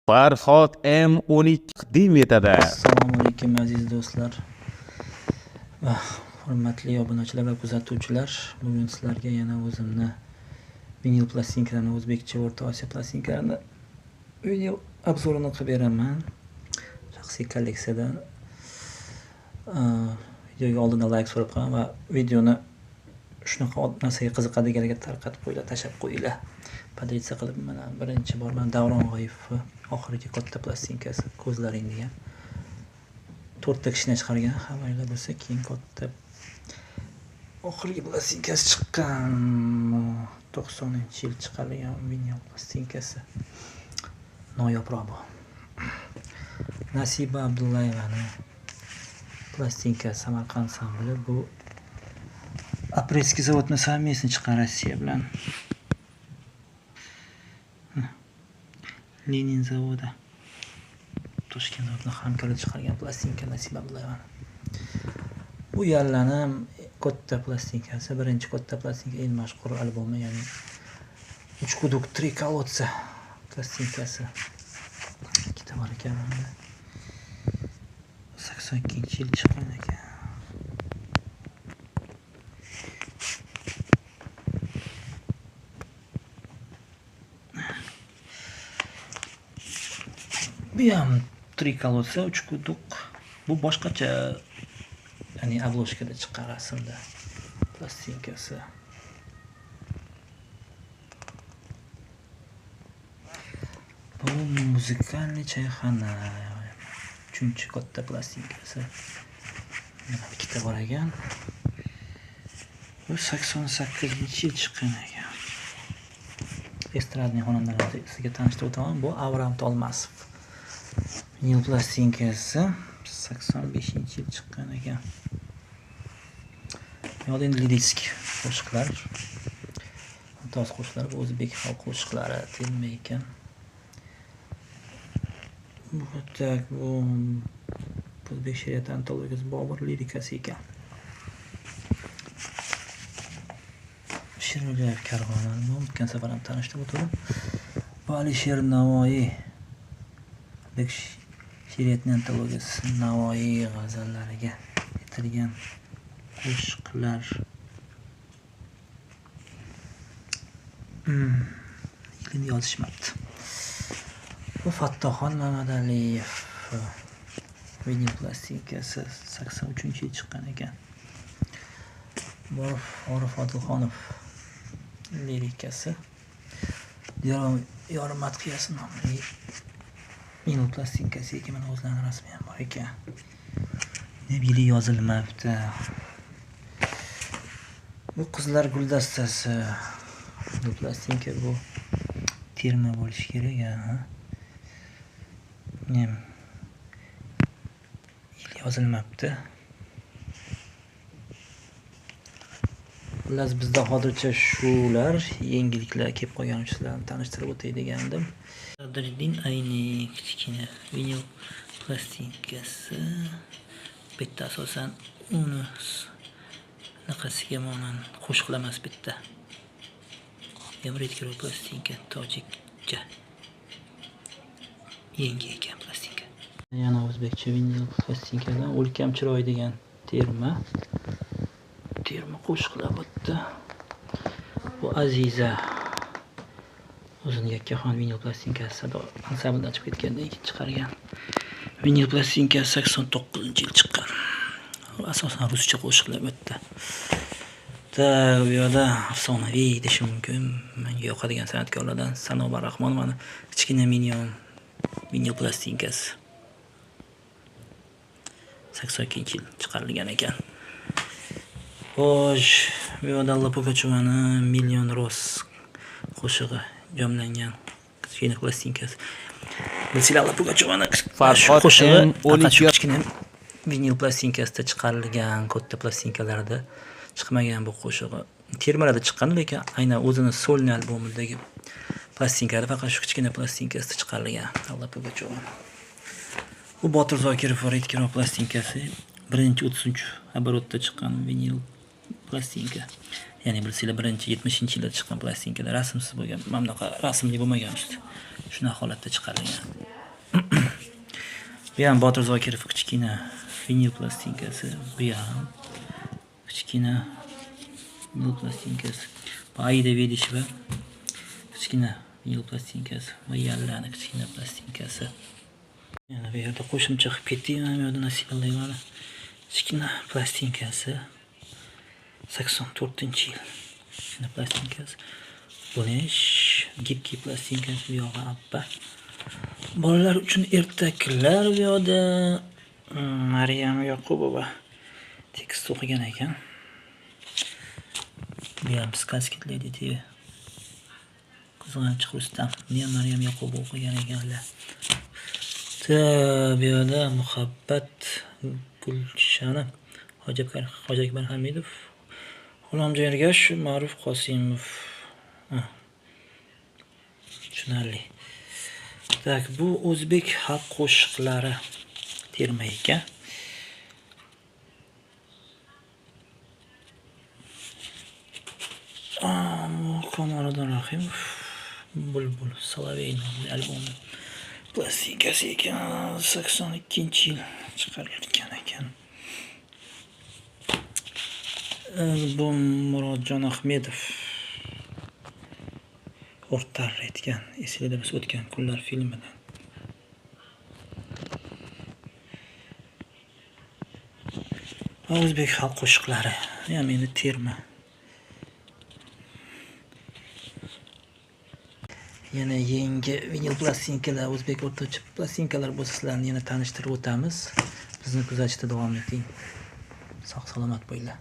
Farhod M12 taqdim etadi. Assalomu alaykum aziz do'stlar va hurmatli obunachilar va kuzatuvchilar. Bugun sizlarga yana o'zimni vinil plastinkalarni, o'zbekcha O'rta Osiyo plastinkalarini vinil obzorini qilib beraman. Shaxsiy kolleksiyadan. Videoga oldindan like so'rab qolaman va videoni shunaqa narsaga qiziqadiganlarga tarqatib qo'yinglar, tashab qo'yinglar. Podretsiya qilib mana birinchi bor mana Davron G'oyevni oxirgi katta plastinkasi ko'zlaring degan 4 ta kishini chiqargan, hammanglar bo'lsa keyin katta oxirgi plastinkasi chiqqan 90-yil chiqarilgan vinil plastinkasi. Noyob bu. Nasiba Abdullayevani plastinka Samarqand ansambli. Bu Aprelskiy zavodni совместно chiqqan Rossiya bilan. Lenin zavodi Toshkent zavodini hamkorlik chiqargan plastinka Nasiba Abdullayevani. Bu yallanim katta plastinkasi, birinchi katta plastinka, eng mashhur albomi, ya'ni 3 quduq 3 kolodsa plastinkasi. Ikkita bor ekan bunda. 82-yil chiqqan ekan. Bu ham 3 kolodsa, 3 quduq. Bu boshqacha, ya'ni obloshkada chiqqan rasmda plastinkasi. Bu muzikalniy choyxona 3-chi katta plastinkasi. Mana ikkita bor ekan. Bu 88-yil chiqqan ekan. Estradniy xonandalarni sizga tanishtirib o'taman. Bu Avram Tolmasov. Vinil plastinkasi 85-yil chiqqan ekan. Yo'lin Liditskiy qo'shiqlar. Mumtoz qo'shiqlar, bu o'zbek xalq qo'shiqlari filmi ekan. Bu tak bu o'zbek she'riyat antologiyasi Bobur lirikasi ekan. Shirinlar karvonlarni o'tgan safar ham tanishtirib o'tdim. Bu Alisher Navoiy she'riyat antologiyasi Navoiy g'azallariga aytilgan qo'shiqlar. Yilini yozishmabdi. Bu Fattoxon Mamadaliyev vinil plastinkasi 83-yil chiqqan ekan. Bu Orif Odilxonov lirikasi. Diyor madhiyasi nomli vinil plastinkasi ekan. Mana o'zlarining rasmi ham bor ekan. Yili yozilmabdi. Bu Qizlar guldastasi. Bu plastinka, bu terma bo'lishi kerak, ha. Yil yozilmabdi. Xullas bizda hozircha shular, yangiliklar kelib qolgan sizlarni tanishtirib o'tay degandim. Qadriddin Ayni kichkina vinil plastinkasi. Bitta asosan uni naqasiga mo'nan qo'shiqlar emas bitta. Yamritgiro plastinka tojikcha. Yangi ekan plastinka. Yana o'zbekcha vinil plastinkadan O'lkam chiroy degan terma qo'shiqlar bitta. Bu Aziza o'zining yakkaxon vinil plastinkasi Sado ansamblidan chiqib ketgandan keyin chiqargan. Vinil plastinkasi 89-yil chiqqan. Asosan ruscha qo'shiqlar bitta. Bu yerda afsonaviy deyish mumkin. Menga yoqadigan san'atkorlardan Sanobar Rahmonovani kichkina minyon vinil plastinkasi 82-yil chiqarilgan ekan. Xo'sh, bu yerda Alla Pugachovani Million Roz qo'shig'i jamlangan kichkina plastinkasi. Bilsizlar, Alla Pugachovani Farhod qo'shig'i kichkina vinil plastinkasida chiqarilgan, katta plastinkalarda chiqmagan bu qo'shig'i. Termalarda chiqqan, lekin aynan o'zining solni albomidagi plastinkalar faqat shu kichkina plastinkasida chiqarilgan. Alla Pugachovani. Bu Botir Zokirov Ritgiro plastinkasi 1-30-оборотda chiqqan vinil plastinka. Ya'ni bilsizlar 70-yilda chiqqan plastinkalar rasmsiz bo'lgan, mana bunaqa rasmli bo'lmagan usti. Shuna holatda chiqarilgan. Bu ham Botir Zokirov kichkina vinil plastinkasi. Bu ham kichkina vinil plastinkasi. Bu Aida Vedisheva kichkina vinil plastinkasi. Va Yallani kichkina plastinkasi. Yana bu yerda qo'shimcha qilib ketdik. Mana bu yerda Nasibalayevani kichkina plastinkasi. 84-yil. Kichkina plastinkasi. Bunish gibki plastinkasi bu yo'g'i abba. Bolalar uchun ertaklar bu yoqda Maryam Yoqubova tekst o'qigan ekan. Bu ham Сказки для детей. Qizg'anchiq Rustam. Buni ham Maryam Yoqubova o'qigan ekanlar. Bu yoqda Muhabbat Gulshani Hoji Akbar Hamidov, G'ulomjon Ergashev, Ma'ruf Qosimov. Tushunarli. Tak, bu o'zbek xalq qo'shiqlari terma ekan. Kamoliddin Rahimov, Bulbul Solovey nomli albomi plastinkasi ekan. 82-yil chiqarilgan ekan. Bu Murodjon Ahmedov o'rtar etgan Esingizda biz o'tgan kunlar filmidan. O'zbek xalq qo'shiqlari, ham endi terma. Yana yangi vinil plastinkalar, o'zbek o'rtacha plastinkalar bo'lsa sizlarni yana tanishtirib o'tamiz. Bizni kuzatishda davom eting. Sog' salomat bo'linglar.